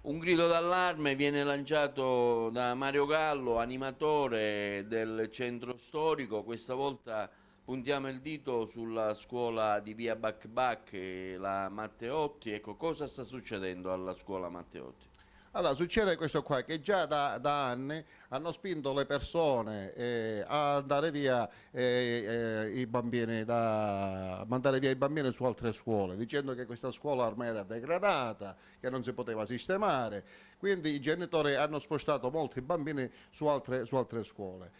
Un grido d'allarme viene lanciato da Mario Gallo, animatore del centro storico. Questa volta puntiamo il dito sulla scuola di via Bac Bac, la Matteotti. Ecco, cosa sta succedendo alla scuola Matteotti? Allora, succede questo qua, che già da anni hanno spinto le persone a andare via i bambini, a mandare via i bambini su altre scuole, dicendo che questa scuola ormai era degradata, che non si poteva sistemare, quindi i genitori hanno spostato molti bambini su altre scuole.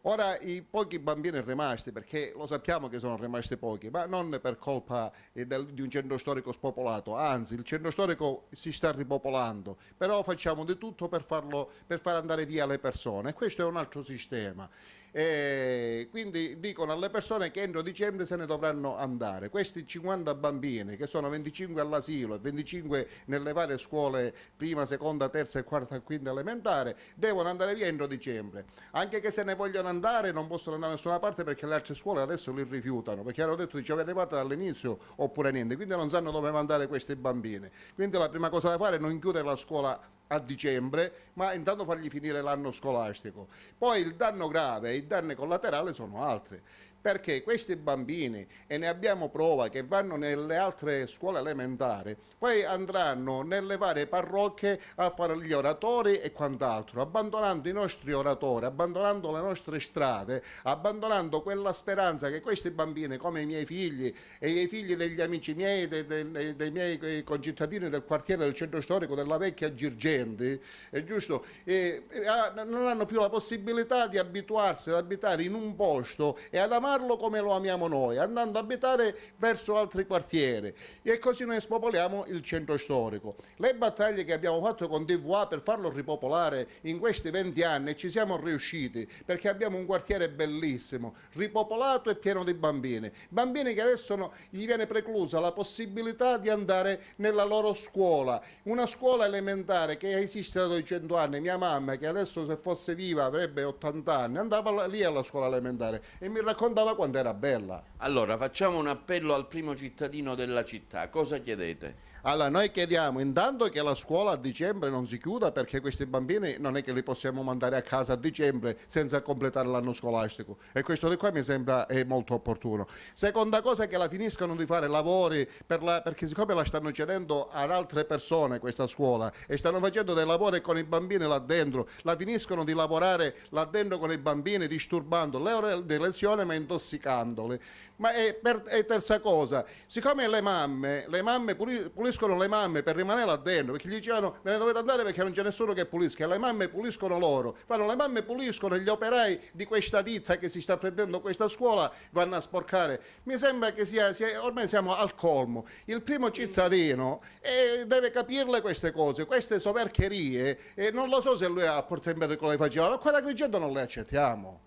Ora i pochi bambini rimasti, perché lo sappiamo che sono rimasti pochi, ma non per colpa di un centro storico spopolato, anzi il centro storico si sta ripopolando, però facciamo di tutto per far andare via le persone e questo è un altro sistema. E quindi dicono alle persone che entro dicembre se ne dovranno andare. Questi 50 bambini, che sono 25 all'asilo e 25 nelle varie scuole prima, seconda, terza e quarta e quinta elementare, devono andare via entro dicembre. Anche che se ne vogliono andare non possono andare da nessuna parte perché le altre scuole adesso li rifiutano, perché hanno detto ci avete fatto dall'inizio oppure niente, quindi non sanno dove mandare questi bambini. Quindi la prima cosa da fare è non chiudere la scuola a dicembre, ma intanto fargli finire l'anno scolastico. Poi il danno grave e i danni collaterali sono altri, perché questi bambini, e ne abbiamo prova, che vanno nelle altre scuole elementari, poi andranno nelle varie parrocchie a fare gli oratori e quant'altro, abbandonando i nostri oratori, abbandonando le nostre strade, abbandonando quella speranza che questi bambini, come i miei figli e i figli degli amici miei, dei miei concittadini del quartiere del centro storico della vecchia Girgenti, è giusto, non hanno più la possibilità di abituarsi ad abitare in un posto e ad amarlo come lo amiamo noi, andando ad abitare verso altri quartieri, e così noi spopoliamo il centro storico. Le battaglie che abbiamo fatto con TVA per farlo ripopolare in questi 20 anni ci siamo riusciti, perché abbiamo un quartiere bellissimo, ripopolato e pieno di bambini che adesso gli viene preclusa la possibilità di andare nella loro scuola, una scuola elementare che esiste da 200 anni. Mia mamma, che adesso se fosse viva avrebbe 80 anni, andava lì alla scuola elementare e mi raccontava quanto era bella. Allora, facciamo un appello al primo cittadino della città. Cosa chiedete? Allora, noi chiediamo intanto che la scuola a dicembre non si chiuda, perché questi bambini non è che li possiamo mandare a casa a dicembre senza completare l'anno scolastico, e questo di qua mi sembra molto opportuno. Seconda cosa, che la finiscano di fare lavori perché siccome la stanno cedendo ad altre persone questa scuola e stanno facendo dei lavori con i bambini là dentro, la finiscono di lavorare là dentro con i bambini, disturbando le ore di lezione ma intossicandoli. E terza cosa, siccome le mamme puliscono le mamme per rimanere là dentro, perché gli dicevano ve ne dovete andare perché non c'è nessuno che pulisca, e le mamme puliscono loro, le mamme puliscono, e gli operai di questa ditta che si sta prendendo questa scuola vanno a sporcare. Mi sembra che ormai siamo al colmo. Il primo cittadino deve capirle queste cose, queste sovercherie, e non lo so se lui a Porto Empedocle le faceva, ma qua da Agrigento non le accettiamo.